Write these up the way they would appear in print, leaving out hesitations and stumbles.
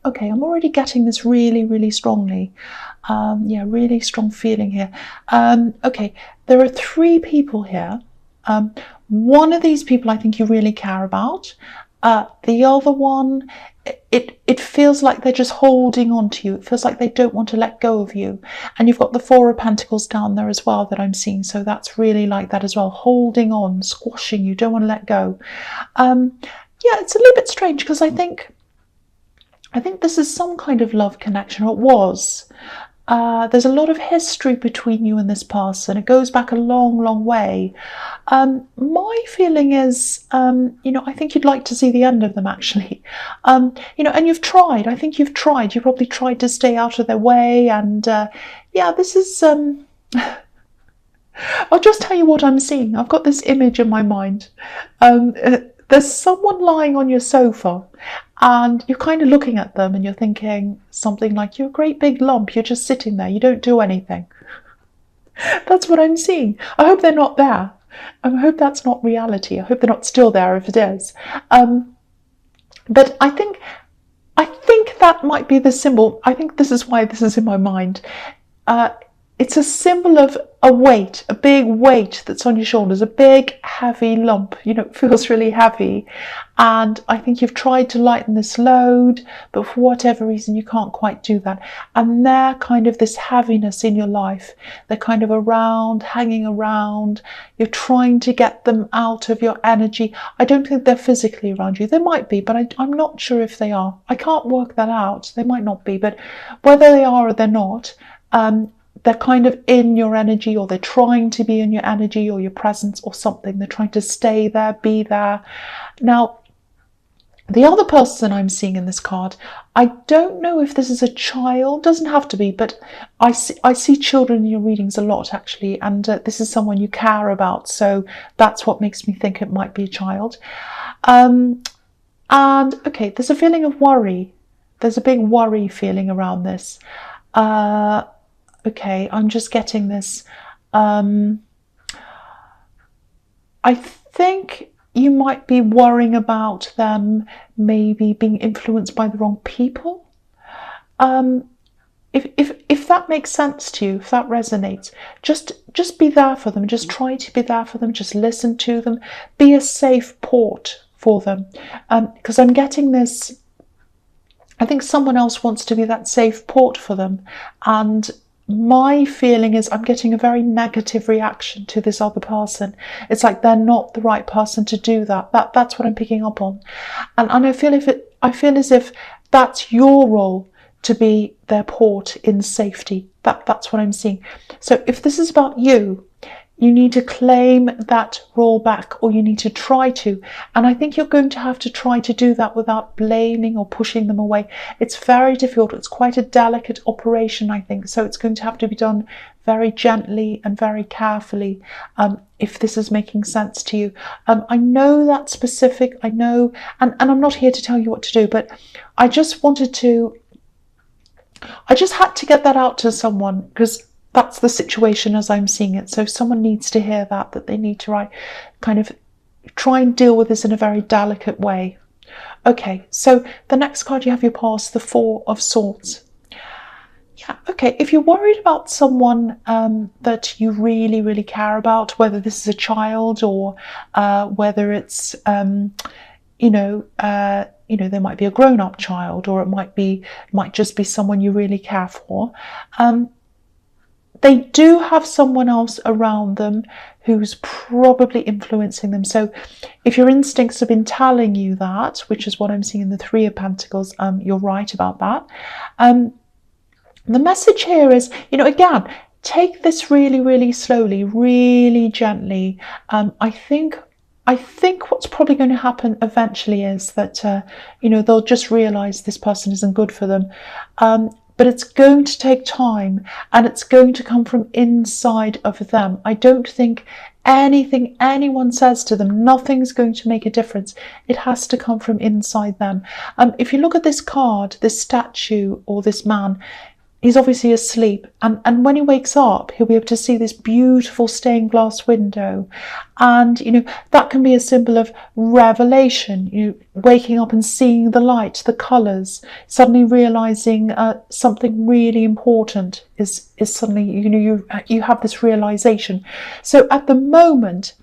Okay, I'm already getting this really, really strongly. Yeah, really strong feeling here. Okay, there are three people here. One of these people I think you really care about. The other one, it feels like they're just holding on to you. It feels like they don't want to let go of you. And you've got the Four of Pentacles down there as well that I'm seeing. So that's really like that as well. Holding on, squashing you, don't want to let go. Yeah, it's a little bit strange because I think this is some kind of love connection, or it was. There's a lot of history between you and this person. It goes back a long, long way. My feeling is, I think you'd like to see the end of them, actually. And you've tried. I think you've tried. You probably tried to stay out of their way. And yeah, this is... I'll just tell you what I'm seeing. I've got this image in my mind. There's someone lying on your sofa and you're kind of looking at them and you're thinking something like, you're a great big lump, you're just sitting there, you don't do anything. That's what I'm seeing. I hope they're not there. I hope that's not reality. I hope they're not still there if it is. But I think that might be the symbol. I think this is why this is in my mind. It's a symbol of a weight, a big weight that's on your shoulders, a big heavy lump, it feels really heavy. And I think you've tried to lighten this load, but for whatever reason, you can't quite do that. And they're kind of this heaviness in your life. They're kind of around, hanging around. You're trying to get them out of your energy. I don't think they're physically around you. They might be, but I'm not sure if they are. I can't work that out. They might not be, but whether they are or they're not, they're kind of in your energy, or they're trying to be in your energy or your presence or something. They're trying to stay there, be there. Now, the other person I'm seeing in this card, I don't know if this is a child, doesn't have to be, but I see children in your readings a lot, actually, and this is someone you care about, so that's what makes me think it might be a child. And, okay, there's a feeling of worry. There's a big worry feeling around this. Okay, I'm just getting this. I think you might be worrying about them maybe being influenced by the wrong people. If that makes sense to you, if that resonates, just be there for them. Just try to be there for them. Just listen to them. Be a safe port for them. Because I'm getting this. I think someone else wants to be that safe port for them, and my feeling is I'm getting a very negative reaction to this other person. It's like they're not the right person to do that. That's what I'm picking up on. And I feel as if that's your role, to be their port in safety. That's what I'm seeing. So if this is about you, you need to claim that role back, or you need to try to. And I think you're going to have to try to do that without blaming or pushing them away. It's very difficult. It's quite a delicate operation, I think. So it's going to have to be done very gently and very carefully, if this is making sense to you. I know that's specific. I know, and I'm not here to tell you what to do, but I just had to get that out to someone, because that's the situation as I'm seeing it. So someone needs to hear that they need to kind of try and deal with this in a very delicate way. Okay, so the next card you have your past, the Four of Swords. Yeah, okay, if you're worried about someone that you really, really care about, whether this is a child or whether it's, there might be a grown-up child, or it might just be someone you really care for. They do have someone else around them who's probably influencing them. So if your instincts have been telling you that, which is what I'm seeing in the Three of Pentacles, you're right about that. The message here is, again, take this really, really slowly, really gently. I think what's probably going to happen eventually is that, they'll just realise this person isn't good for them. But it's going to take time, and it's going to come from inside of them. I don't think anything anyone says to them, nothing's going to make a difference. It has to come from inside them. If you look at this card, this statue or this man, he's obviously asleep, and when he wakes up, he'll be able to see this beautiful stained glass window, and that can be a symbol of revelation. Waking up and seeing the light, the colours, suddenly realizing something really important is suddenly you have this realization. So at the moment,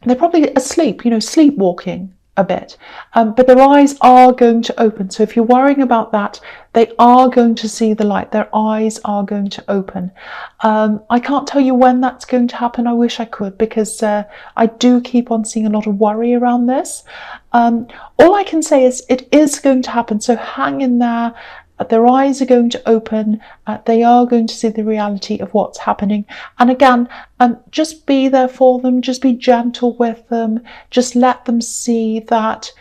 they're probably asleep, sleepwalking a bit, but their eyes are going to open. So if you're worrying about that, they are going to see the light. Their eyes are going to open. I can't tell you when that's going to happen. I wish I could, because I do keep on seeing a lot of worry around this. All I can say is it is going to happen. So hang in there. Their eyes are going to open. They are going to see the reality of what's happening. And again, just be there for them. Just be gentle with them. Just let them see that,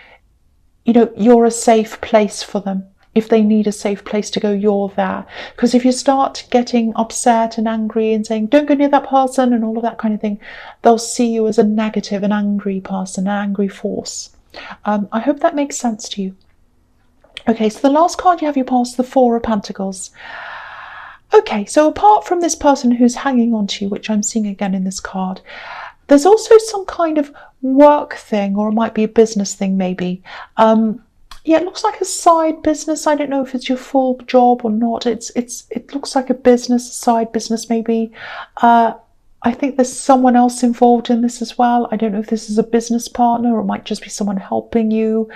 you're a safe place for them. If they need a safe place to go, you're there. Because if you start getting upset and angry and saying, don't go near that person and all of that kind of thing, they'll see you as a negative, an angry person, an angry force. I hope that makes sense to you. Okay, so the last card you have, you pass the Four of Pentacles. Okay, so apart from this person who's hanging on to you, which I'm seeing again in this card, there's also some kind of work thing, or it might be a business thing maybe. Yeah, it looks like a side business. I don't know if it's your full job or not. It looks like a business, a side business maybe. I think there's someone else involved in this as well. I don't know if this is a business partner, or it might just be someone helping you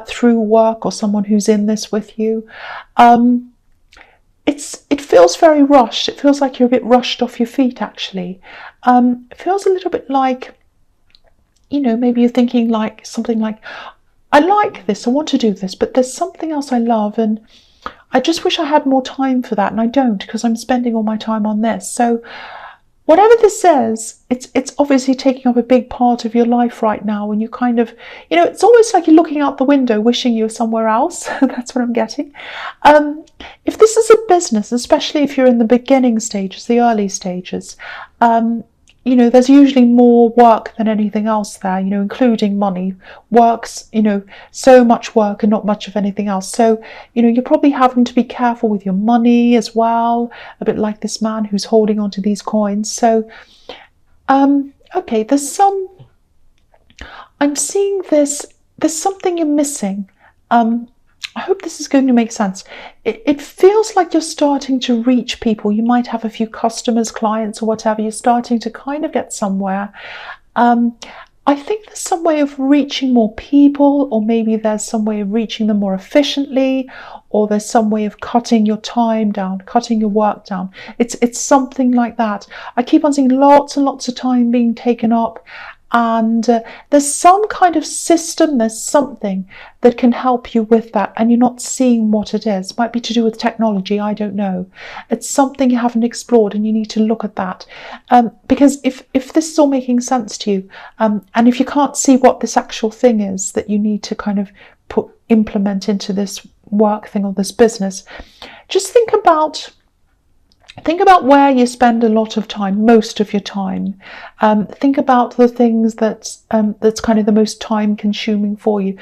through work, or someone who's in this with you. It feels very rushed. It feels like you're a bit rushed off your feet, actually. It feels a little bit like, maybe you're thinking like something like, I like this, I want to do this, but there's something else I love, and I just wish I had more time for that, and I don't, because I'm spending all my time on this. So whatever this is, it's obviously taking up a big part of your life right now, and you kind of, it's almost like you're looking out the window wishing you were somewhere else. That's what I'm getting. If this is a business, especially if you're in the beginning stages, the early stages, there's usually more work than anything else there, including money. Work's, so much work and not much of anything else. So, you're probably having to be careful with your money as well, a bit like this man who's holding onto these coins. So, okay, I'm seeing there's something you're missing. I hope this is going to make sense. It feels like you're starting to reach people. You might have a few customers, clients, or whatever. You're starting to kind of get somewhere. I think there's some way of reaching more people, or maybe there's some way of reaching them more efficiently, or there's some way of cutting your time down, cutting your work down. It's something like that. I keep on seeing lots and lots of time being taken up. And there's some kind of system, there's something that can help you with that, and you're not seeing what it is. It might be to do with technology, I don't know. It's something you haven't explored, and you need to look at that. Because if this is all making sense to you, and if you can't see what this actual thing is that you need to kind of implement into this work thing or this business, just think about where you spend a lot of time, most of your time. Think about the things that's kind of the most time consuming for you.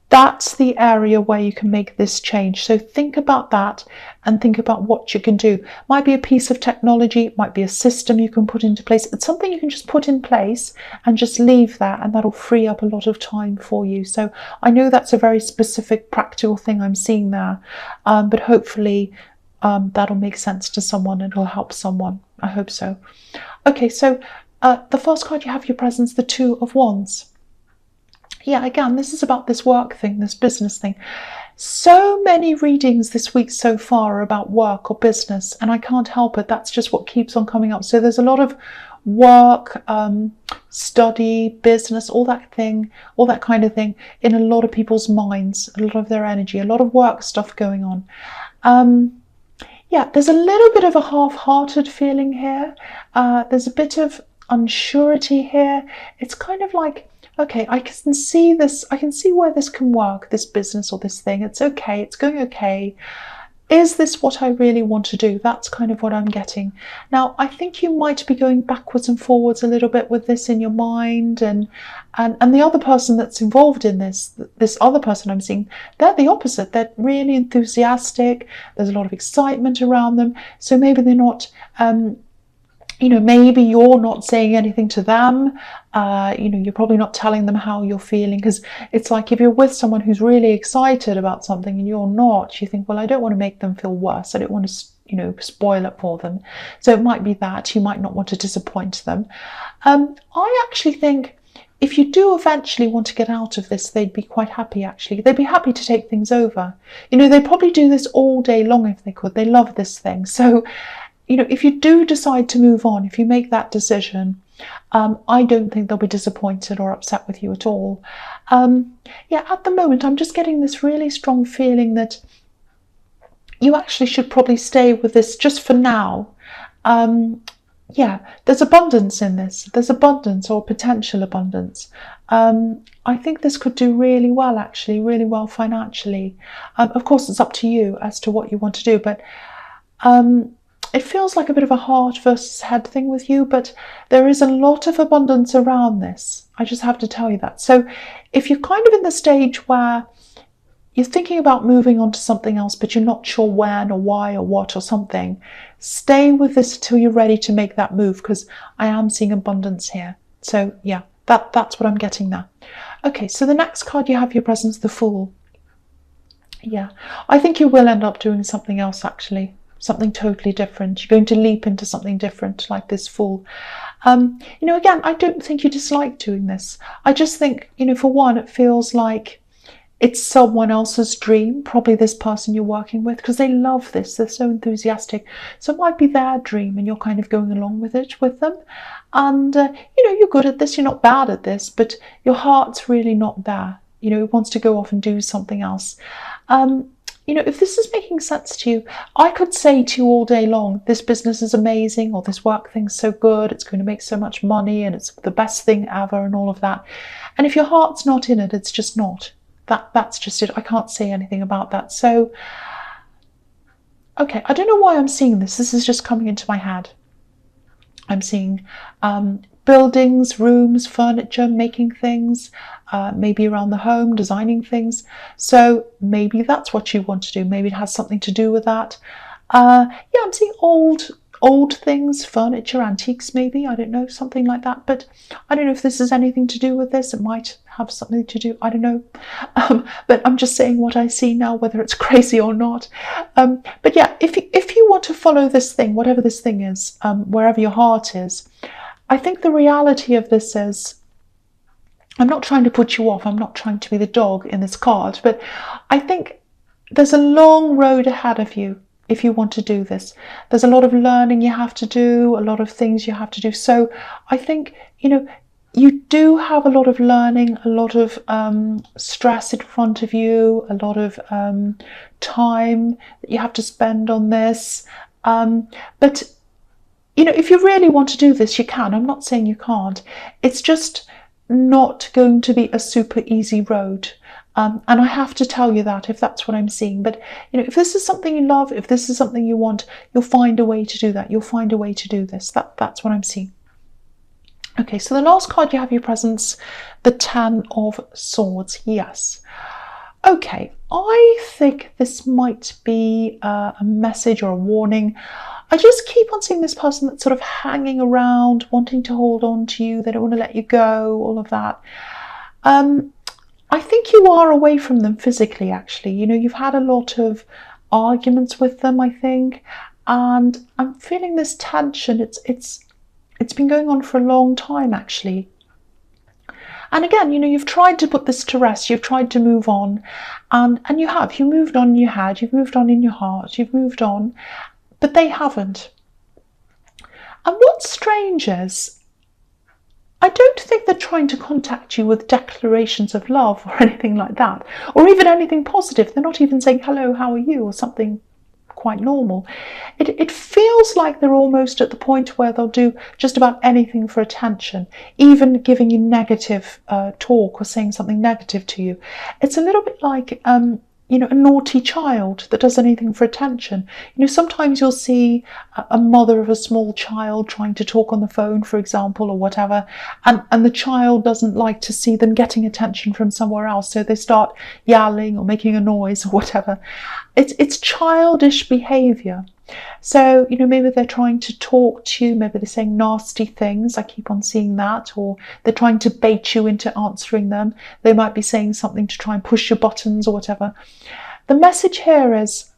That's the area where you can make this change. So think about that and think about what you can do. Might be a piece of technology, might be a system you can put into place. It's something you can just put in place and just leave that, and that'll free up a lot of time for you. So I know that's a very specific, practical thing I'm seeing there, but hopefully that'll make sense to someone and it'll help someone. I hope so. Okay, so the first card you have, your presence, the Two of Wands. Yeah, again, this is about this work thing, this business thing. So many readings this week so far are about work or business, and I can't help it. That's just what keeps on coming up. So there's a lot of work, study, business, all that kind of thing in a lot of people's minds, a lot of their energy, a lot of work stuff going on. Yeah, there's a little bit of a half-hearted feeling here. There's a bit of unsurety here. It's kind of like, okay, I can see this, I can see where this can work, this business or this thing. It's okay, it's going okay. is this what I really want to do? That's kind of what I'm getting. Now, I think you might be going backwards and forwards a little bit with this in your mind, and the other person that's involved in this other person I'm seeing, they're the opposite. They're really enthusiastic. There's a lot of excitement around them. So maybe they're not, maybe you're not saying anything to them. You're probably not telling them how you're feeling, because it's like if you're with someone who's really excited about something and you're not, you think, well, I don't want to make them feel worse. I don't want to, spoil it for them. So it might be that you might not want to disappoint them. I actually think if you do eventually want to get out of this, they'd be quite happy, actually. They'd be happy to take things over. They'd probably do this all day long if they could. They love this thing. So, if you do decide to move on, if you make that decision, I don't think they'll be disappointed or upset with you at all. At the moment, I'm just getting this really strong feeling that you actually should probably stay with this just for now. There's abundance in this. There's abundance, or potential abundance. I think this could do really well, actually, really well financially. Of course, it's up to you as to what you want to do, but it feels like a bit of a heart versus head thing with you, but there is a lot of abundance around this. I just have to tell you that. So if you're kind of in the stage where you're thinking about moving on to something else, but you're not sure when or why or what or something, stay with this until you're ready to make that move, because I am seeing abundance here. So yeah, that's what I'm getting there. Okay, so the next card you have your presence, the Fool. Yeah, I think you will end up doing something else, actually. Something totally different. You're going to leap into something different, like this Fool. Again, I don't think you dislike doing this. I just think, for one, it feels like it's someone else's dream, probably this person you're working with, because they love this. They're so enthusiastic. So it might be their dream and you're kind of going along with it with them. And, you're good at this. You're not bad at this, but your heart's really not there. It wants to go off and do something else. If this is making sense to you, I could say to you all day long, this business is amazing, or this work thing's so good, it's going to make so much money, and it's the best thing ever, and all of that. And if your heart's not in it, it's just not. That's just it. I can't say anything about that. So, okay, I don't know why I'm seeing this. This is just coming into my head. I'm seeing buildings, rooms, furniture, making things, maybe around the home, designing things. So maybe that's what you want to do. Maybe it has something to do with that. I'm seeing old things, furniture, antiques, maybe, I don't know, something like that. But I don't know if this has anything to do with this. It might have something to do, I don't know. But I'm just saying what I see now, whether it's crazy or not. But yeah, if you want to follow this thing, whatever this thing is, wherever your heart is, I think the reality of this is, I'm not trying to put you off, I'm not trying to be the dog in this card, but I think there's a long road ahead of you if you want to do this. There's a lot of learning you have to do, a lot of things you have to do. So I think, you do have a lot of learning, a lot of stress in front of you, a lot of time that you have to spend on this. But if you really want to do this, you can. I'm not saying you can't. It's just not going to be a super easy road. And I have to tell you that, if that's what I'm seeing. But, if this is something you love, if this is something you want, you'll find a way to do that. You'll find a way to do this. That's what I'm seeing. Okay, so the last card you have your presence, the Ten of Swords. Yes. Okay, I think this might be a message or a warning. I just keep on seeing this person that's sort of hanging around, wanting to hold on to you. They don't want to let you go, all of that. I think you are away from them physically, actually. You've had a lot of arguments with them, I think. And I'm feeling this tension. It's been going on for a long time, actually. And again, you've tried to put this to rest. You've tried to move on. And you have. You moved on in your head. You've moved on in your heart. You've moved on. But they haven't. And what's strange is, I don't think they're trying to contact you with declarations of love or anything like that, or even anything positive. They're not even saying, hello, how are you, or something quite normal. It feels like they're almost at the point where they'll do just about anything for attention, even giving you negative talk or saying something negative to you. It's a little bit like, a naughty child that does anything for attention. Sometimes you'll see a mother of a small child trying to talk on the phone, for example, or whatever, and the child doesn't like to see them getting attention from somewhere else, so they start yelling or making a noise or whatever. It's childish behaviour. So, maybe they're trying to talk to you, maybe they're saying nasty things, I keep on seeing that, or they're trying to bait you into answering them. They might be saying something to try and push your buttons or whatever. The message here is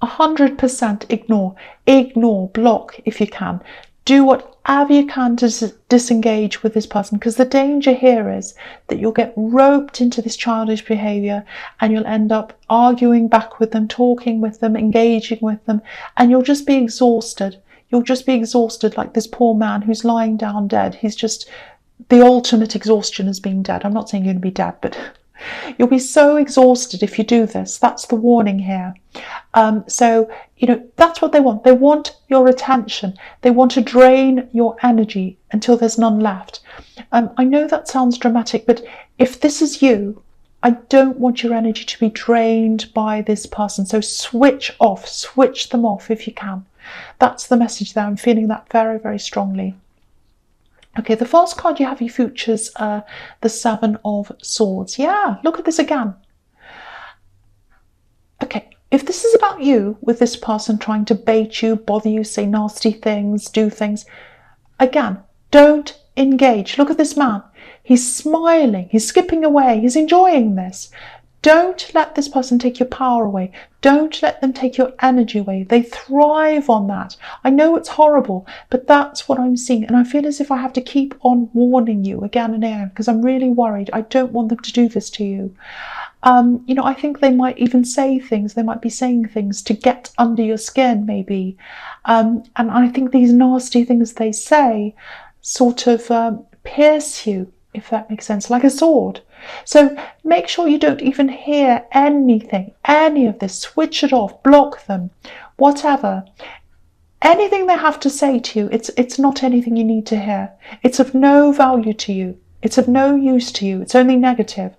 100% ignore, block if you can. Do whatever you can to disengage with this person, because the danger here is that you'll get roped into this childish behaviour and you'll end up arguing back with them, talking with them, engaging with them, and you'll just be exhausted. You'll just be exhausted like this poor man who's lying down dead. He's just, the ultimate exhaustion is being dead. I'm not saying you're going to be dead, but you'll be so exhausted if you do this. That's the warning here. So, that's what they want. They want your attention. They want to drain your energy until there's none left. I know that sounds dramatic, but if this is you, I don't want your energy to be drained by this person. So switch them off if you can. That's the message there. I'm feeling that very, very strongly. Okay, the first card you have, you features the Seven of Swords. Yeah, look at this again. Okay, if this is about you with this person trying to bait you, bother you, say nasty things, do things, again, don't engage. Look at this man. He's smiling, he's skipping away, he's enjoying this. Don't let this person take your power away. Don't let them take your energy away. They thrive on that. I know it's horrible, but that's what I'm seeing. And I feel as if I have to keep on warning you again and again, because I'm really worried. I don't want them to do this to you. I think they might even say things. They might be saying things to get under your skin, maybe. And I think these nasty things they say sort of pierce you, if that makes sense, like a sword. So make sure you don't even hear anything, any of this. Switch it off, block them, whatever. Anything they have to say to you, it's not anything you need to hear. It's of no value to you. It's of no use to you. It's only negative.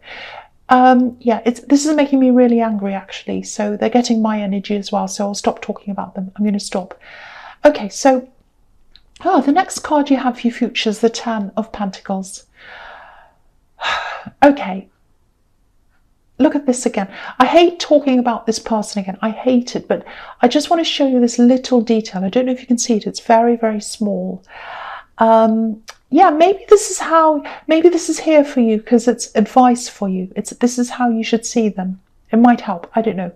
This is making me really angry, actually. So they're getting my energy as well. So I'll stop talking about them. I'm going to stop. Okay, so the next card you have for your future is the Ten of Pentacles. Okay, look at this again. I hate talking about this person again. I hate it, but I just want to show you this little detail. I don't know if you can see it. It's very, very small. Maybe this is here for you because it's advice for you. This is how you should see them. It might help. I don't know.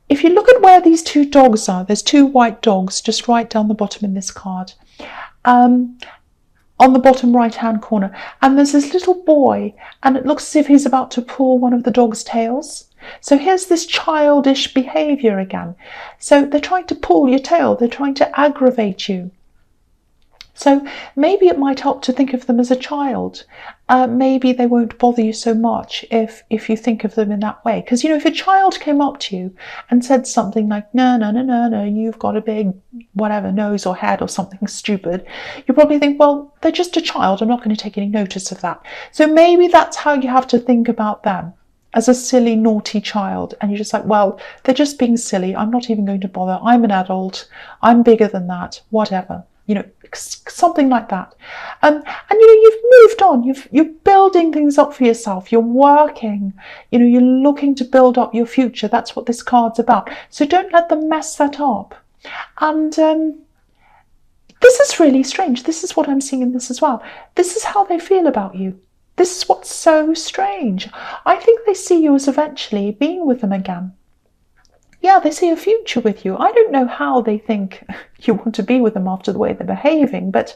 If you look at where these two dogs are, there's two white dogs just right down the bottom in this card. On the bottom right hand corner, and there's this little boy, and it looks as if he's about to pull one of the dog's tails. So here's this childish behavior again. So they're trying to pull your tail, they're trying to aggravate you. So maybe it might help to think of them as a child. Maybe they won't bother you so much if you think of them in that way. Because, if a child came up to you and said something like, no, you've got a big whatever nose or head or something stupid, you probably think, well, they're just a child. I'm not going to take any notice of that. So maybe that's how you have to think about them, as a silly, naughty child. And you're just like, well, they're just being silly. I'm not even going to bother. I'm an adult. I'm bigger than that. Whatever. Something like that. And you've moved on. You're building things up for yourself. You're working. You're looking to build up your future. That's what this card's about. So don't let them mess that up. And this is really strange. This is what I'm seeing in this as well. This is how they feel about you. This is what's so strange. I think they see you as eventually being with them again. Yeah, they see a future with you. I don't know how they think you want to be with them after the way they're behaving, but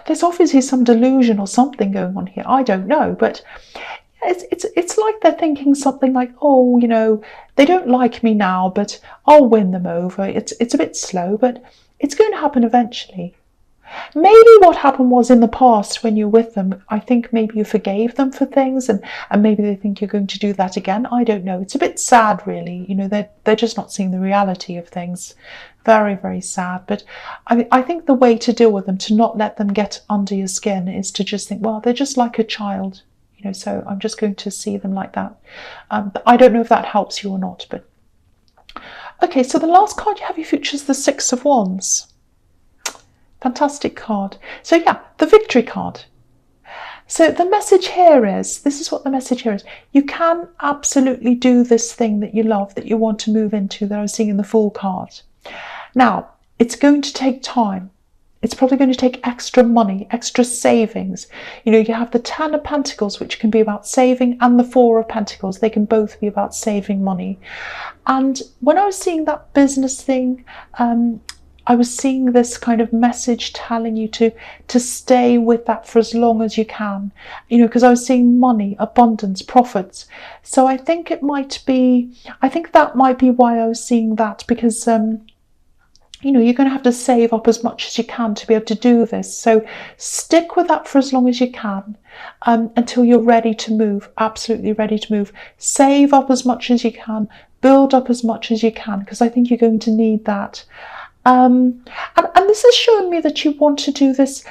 there's obviously some delusion or something going on here. I don't know, but it's like they're thinking something like, oh, they don't like me now, but I'll win them over. It's a bit slow, but it's going to happen eventually. Maybe what happened was in the past when you're with them, I think maybe you forgave them for things and maybe they think you're going to do that again. I don't know. It's a bit sad, really. They're just not seeing the reality of things. Very, very sad. But I think the way to deal with them, to not let them get under your skin, is to just think, well, they're just like a child. so I'm just going to see them like that. But I don't know if that helps you or not. But okay, so the last card you have your future is the Six of Wands. Fantastic card. So yeah, the victory card. So the message here is, this is what the message here is. You can absolutely do this thing that you love, that you want to move into, that I was seeing in the Fool card. Now, it's going to take time. It's probably going to take extra money, extra savings. You have the Ten of Pentacles, which can be about saving, and the Four of Pentacles. They can both be about saving money. And when I was seeing that business thing, I was seeing this kind of message telling you to stay with that for as long as you can, because I was seeing money, abundance, profits. So I think that might be why I was seeing that, because, you're going to have to save up as much as you can to be able to do this. So stick with that for as long as you can, until you're ready to move, absolutely ready to move. Save up as much as you can, build up as much as you can, because I think you're going to need that. And this is showing me that you want to do this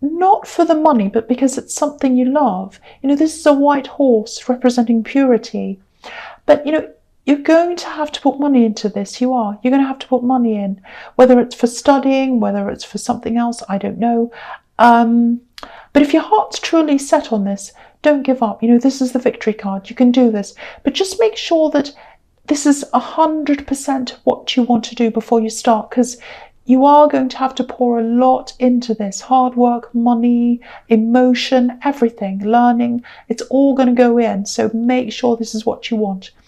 not for the money, but because it's something you love. This is a white horse representing purity. But, you're going to have to put money into this. You're going to have to put money in, whether it's for studying, whether it's for something else, I don't know. But if your heart's truly set on this, don't give up. This is the victory card. You can do this. But just make sure that this is 100% what you want to do before you start, because you are going to have to pour a lot into this. Hard work, money, emotion, everything, learning. It's all going to go in. So make sure this is what you want.